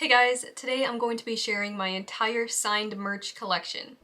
Hey guys, today I'm going to be sharing my entire signed merch collection.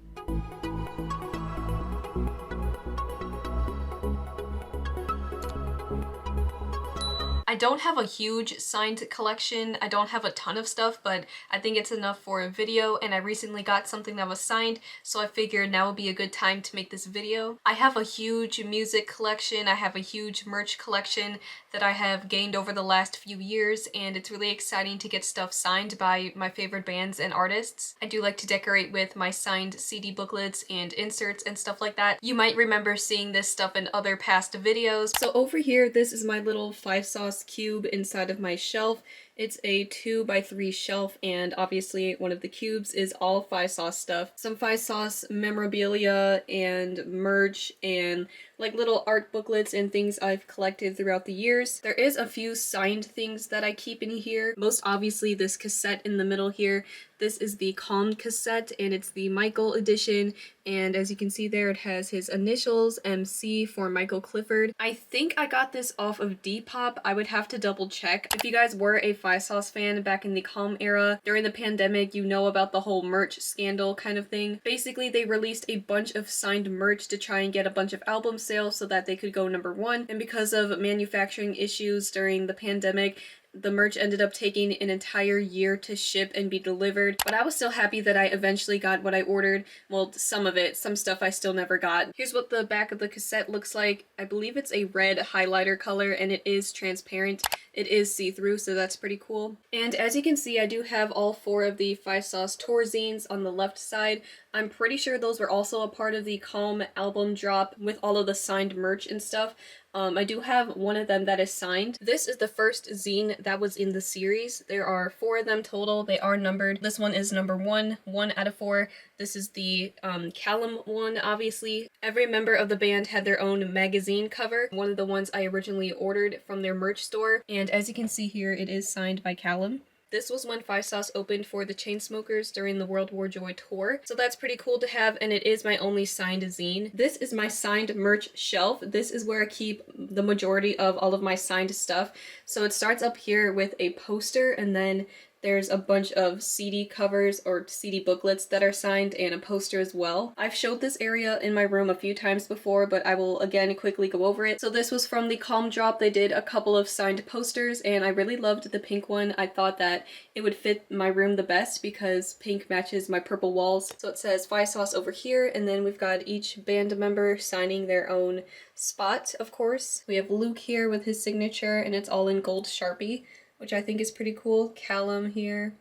I don't have a huge signed collection. I don't have a ton of stuff, but I think it's enough for a video, and I recently got something that was signed, so I figured now would be a good time to make this video. I have a huge music collection. I have a huge merch collection that I have gained over the last few years, and it's really exciting to get stuff signed by my favorite bands and artists. I do like to decorate with my signed CD booklets and inserts and stuff like that. You might remember seeing this stuff in other past videos. So over here, this is my little 5-sauce cube inside of my shelf. It's a 2x3 shelf, and obviously one of the cubes is all 5-sauce stuff. Some 5-sauce memorabilia and merch and like little art booklets and things I've collected throughout the years. There is a few signed things that I keep in here. Most obviously this cassette in the middle here. This is the Calm cassette, and it's the Michael edition, and as you can see there, it has his initials, MC, for Michael Clifford. I think I got this off of Depop. I would have to double check. If you guys were a 5-sauce fan back in the Calm era, during the pandemic, you know about the whole merch scandal kind of thing. Basically, they released a bunch of signed merch to try and get a bunch of album sales so that they could go #1, and because of manufacturing issues during the pandemic, the merch ended up taking an entire year to ship and be delivered, but I was still happy that I eventually got what I ordered. Well, some of it. Some stuff I still never got. Here's what the back of the cassette looks like. I believe it's a red highlighter color, and it is transparent. It is see-through, so that's pretty cool. And as you can see, I do have all 4 of the 5-sauce tour zines on the left side. I'm pretty sure those were also a part of the Calm album drop with all of the signed merch and stuff. I do have one of them that is signed. This is the first zine that was in the series. There are 4 of them total. They are numbered. This one is number 1 out of 4. This is the Callum one, obviously. Every member of the band had their own magazine cover. One of the ones I originally ordered from their merch store. And as you can see here, it is signed by Callum. This was when 5-sauce opened for the Chainsmokers during the World War Joy tour, so that's pretty cool to have, and it is my only signed zine. This is my signed merch shelf. This is where I keep the majority of all of my signed stuff. So it starts up here with a poster, and then there's a bunch of CD covers or CD booklets that are signed and a poster as well. I've showed this area in my room a few times before, but I will again quickly go over it. So this was from the Calm drop. They did a couple of signed posters, and I really loved the pink one. I thought that it would fit my room the best because pink matches my purple walls. So it says 5-sauce over here, and then we've got each band member signing their own spot, of course. We have Luke here with his signature, and it's all in gold Sharpie, which I think is pretty cool. Callum here,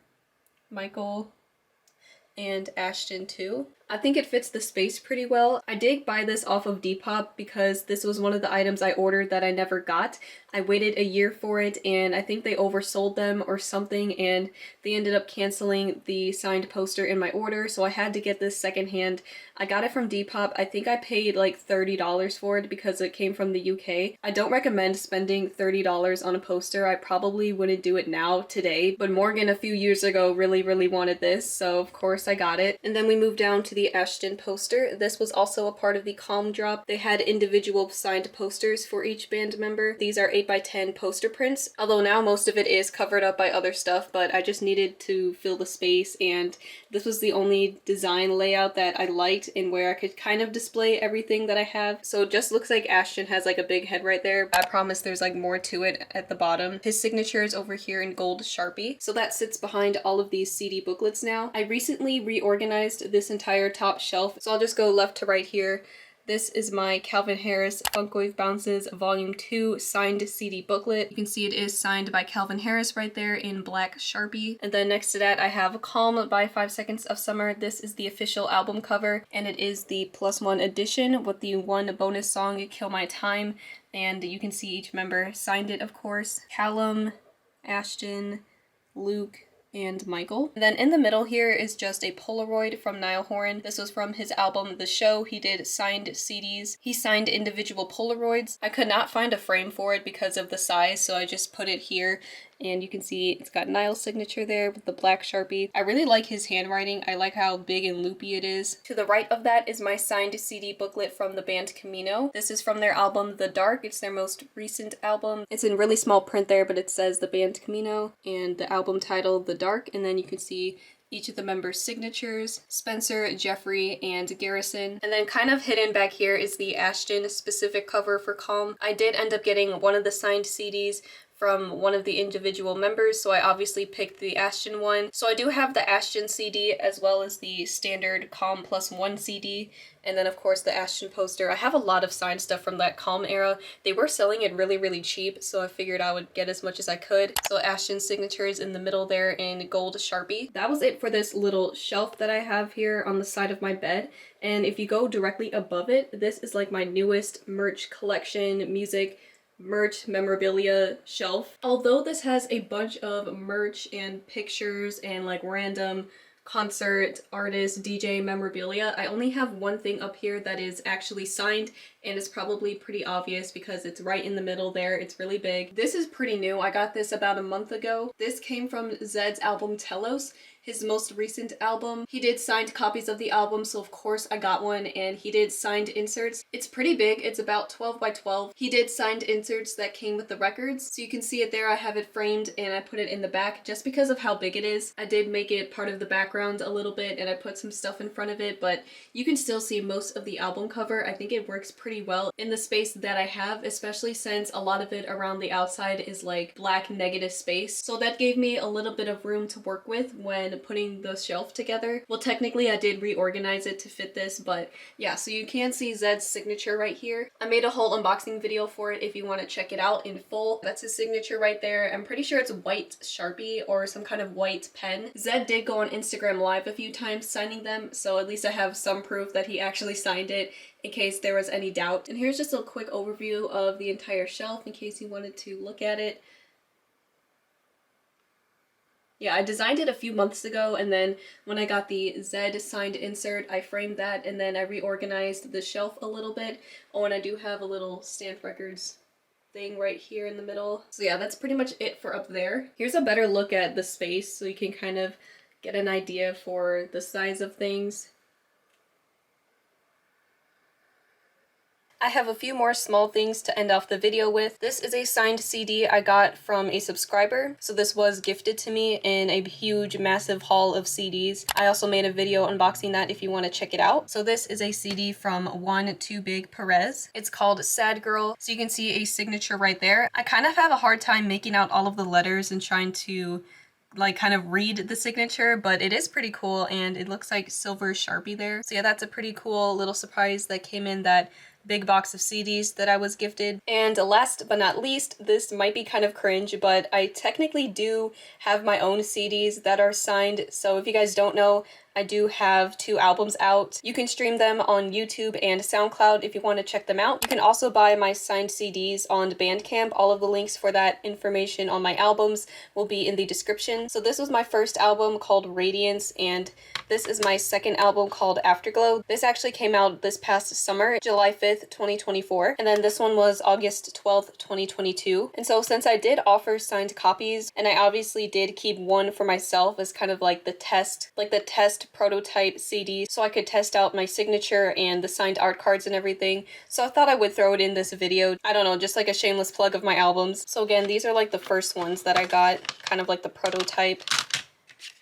Michael, and Ashton too. I think it fits the space pretty well. I did buy this off of Depop because this was one of the items I ordered that I never got. I waited a year for it, and I think they oversold them or something, and they ended up canceling the signed poster in my order, so I had to get this secondhand. I got it from Depop. I think I paid like $30 for it because it came from the UK. I don't recommend spending $30 on a poster. I probably wouldn't do it now, today, but Morgan a few years ago really wanted this, so of course I got it. And then we moved down to the Ashton poster. This was also a part of the Calm drop. They had individual signed posters for each band member. These are 8x10 poster prints, although now most of it is covered up by other stuff, but I just needed to fill the space, and this was the only design layout that I liked and where I could kind of display everything that I have. So it just looks like Ashton has like a big head right there. I promise there's like more to it at the bottom. His signature is over here in gold Sharpie. So that sits behind all of these CD booklets now. I recently reorganized this entire top shelf, so I'll just go left to right here. This is my Calvin Harris Funkwave Bounces Volume 2 signed CD booklet. You can see it is signed by Calvin Harris right there in black Sharpie. And then next to that I have Calm by 5 Seconds of Summer. This is the official album cover, and it is the +1 edition with the one bonus song, Kill My Time. And you can see each member signed it, of course. Callum, Ashton, Luke, and Michael. And then in the middle here is just a Polaroid from Niall Horan. This was from his album The Show. He did signed CDs. He signed individual Polaroids. I could not find a frame for it because of the size, so I just put it here And you can see it's got Niall's signature there with the black Sharpie. I really like his handwriting. I like how big and loopy it is. To the right of that is my signed CD booklet from the band Camino. This is from their album The Dark. It's their most recent album. It's in really small print there, but it says the band Camino and the album title The Dark. And then you can see each of the members' signatures, Spencer, Jeffrey, and Garrison. And then kind of hidden back here is the Ashton specific cover for Calm. I did end up getting one of the signed CDs from one of the individual members, so I obviously picked the Ashton one. So I do have the Ashton CD as well as the standard Calm +1 CD, and then of course the Ashton poster. I have a lot of signed stuff from that Calm era. They were selling it really cheap, so I figured I would get as much as I could. So Ashton's signature is in the middle there in gold Sharpie. That was it for this little shelf that I have here on the side of my bed. And if you go directly above it, this is like my newest merch collection, music, merch memorabilia shelf. Although this has a bunch of merch and pictures and like random concert artist DJ memorabilia, I only have one thing up here that is actually signed, and it's probably pretty obvious because it's right in the middle there. It's really big. This is pretty new. I got this about a month ago. This came from Zed's album Telos, his most recent album. He did signed copies of the album, so of course I got one, and he did signed inserts. It's pretty big. It's about 12 by 12. He did signed inserts that came with the records, so you can see it there. I have it framed and I put it in the back just because of how big it is. I did make it part of the background a little bit, and I put some stuff in front of it, but you can still see most of the album cover. I think it works pretty well in the space that I have, especially since a lot of it around the outside is like black negative space. So that gave me a little bit of room to work with when putting the shelf together. Well, technically I did reorganize it to fit this, but yeah, so you can see Zed's signature right here. I made a whole unboxing video for it if you want to check it out in full. That's his signature right there. I'm pretty sure it's white Sharpie or some kind of white pen. Zed did go on Instagram Live a few times signing them, so at least I have some proof that he actually signed it in case there was any doubt. And here's just a quick overview of the entire shelf in case you wanted to look at it. Yeah, I designed it a few months ago, and then when I got the Zed signed insert, I framed that, and then I reorganized the shelf a little bit. Oh, and I do have a little Stanf Records thing right here in the middle. So yeah, that's pretty much it for up there. Here's a better look at the space so you can kind of get an idea for the size of things. I have a few more small things to end off the video with. This is a signed CD I got from a subscriber. So this was gifted to me in a huge, massive haul of CDs. I also made a video unboxing that if you want to check it out. So this is a CD from One Too Big Perez. It's called Sad Girl. So you can see a signature right there. I kind of have a hard time making out all of the letters and trying to like kind of read the signature, but it is pretty cool, and it looks like silver Sharpie there. So yeah, that's a pretty cool little surprise that came in that big box of CDs that I was gifted. And last but not least, this might be kind of cringe, but I technically do have my own CDs that are signed. So if you guys don't know, I do have 2 albums out. You can stream them on YouTube and SoundCloud if you want to check them out. You can also buy my signed CDs on Bandcamp. All of the links for that information on my albums will be in the description. So this was my first album called Radiance, and this is my second album called Afterglow. This actually came out this past summer, July 5th, 2024. And then this one was August 12th, 2022. And so since I did offer signed copies, and I obviously did keep one for myself as kind of like the test prototype CD, so I could test out my signature and the signed art cards and everything. So I thought I would throw it in this video. I don't know, just like a shameless plug of my albums. So again, these are like the first ones that I got, kind of like the prototype.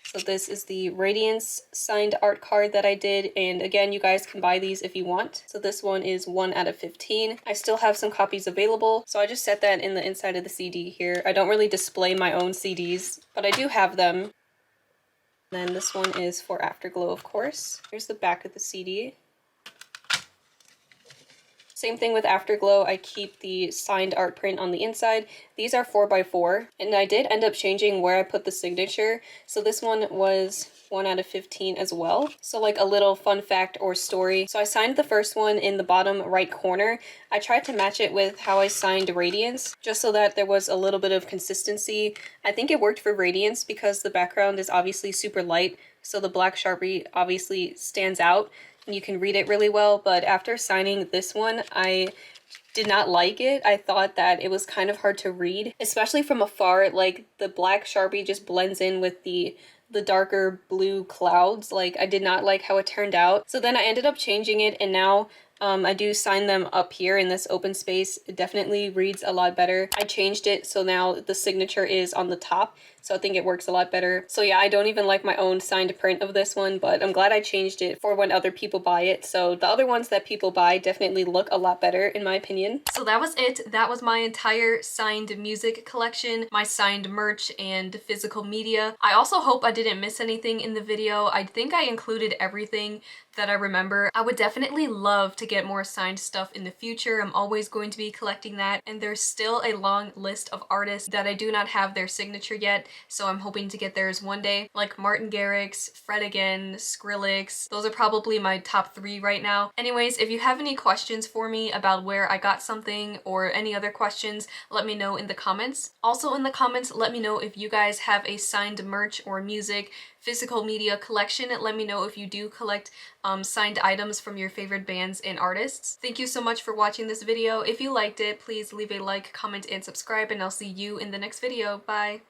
So this is the Radiance signed art card that I did, and again, you guys can buy these if you want. So this one is 1 out of 15. I still have some copies available, so I just set that in the inside of the CD here. I don't really display my own CDs, but I do have them. Then this one is for Afterglow, of course. Here's the back of the CD. Same thing with Afterglow, I keep the signed art print on the inside. These are 4x4, and I did end up changing where I put the signature. So this one was 1 out of 15 as well. So like a little fun fact or story. So I signed the first one in the bottom right corner. I tried to match it with how I signed Radiance, just so that there was a little bit of consistency. I think it worked for Radiance because the background is obviously super light, so the black Sharpie obviously stands out. You can read it really well, but after signing this one, I did not like it. I thought that it was kind of hard to read, especially from afar. Like the black Sharpie just blends in with the darker blue clouds. Like I did not like how it turned out. So then I ended up changing it, and now I do sign them up here in this open space. It definitely reads a lot better. I changed it so now the signature is on the top, so I think it works a lot better. So yeah, I don't even like my own signed print of this one, but I'm glad I changed it for when other people buy it. So the other ones that people buy definitely look a lot better in my opinion. So that was it. That was my entire signed music collection, my signed merch and physical media. I also hope I didn't miss anything in the video. I think I included everything that I remember. I would definitely love to get more signed stuff in the future. I'm always going to be collecting that, and there's still a long list of artists that I do not have their signature yet, so I'm hoping to get theirs one day, like Martin Garrix, Fred again, Skrillex. Those are probably my top 3 right now. Anyways, if you have any questions for me about where I got something or any other questions, let me know in the comments. Also in the comments, let me know if you guys have a signed merch or music physical media collection. Let me know if you do collect signed items from your favorite bands and artists. Thank you so much for watching this video. If you liked it, please leave a like, comment, and subscribe, and I'll see you in the next video. Bye!